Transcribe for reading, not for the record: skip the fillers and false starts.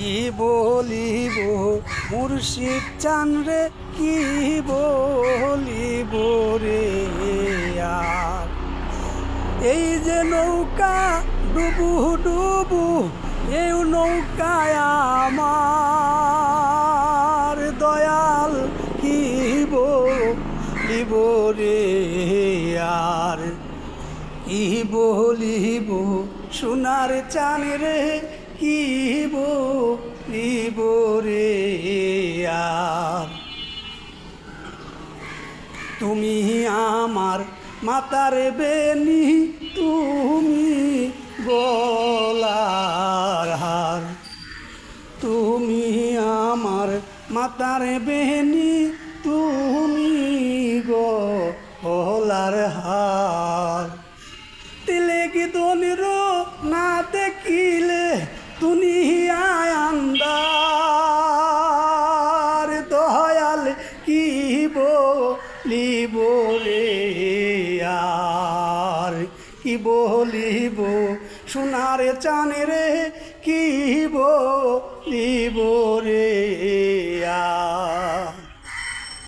কি বলিব মুর্শিদ চান রে, কি বলিব রে আর। এই যে নৌকা ডুবু ডুবু, এই নৌকায় আমার দয়াল কি বলিব রে আর। কি বলিব সোনার চান রে, কি বলিব রে আর। তুমি আমার মাতার বেনি, তুমি গলার হার। তুমি আমার মাতার বেনি, তুমি গলার হার। তিলেক দনির না দেখিলে দুনিয়ায় আন্দার, দয়াল কি বলিব রে আর। কি বলিব সোনার চান রে, কি বলিব রে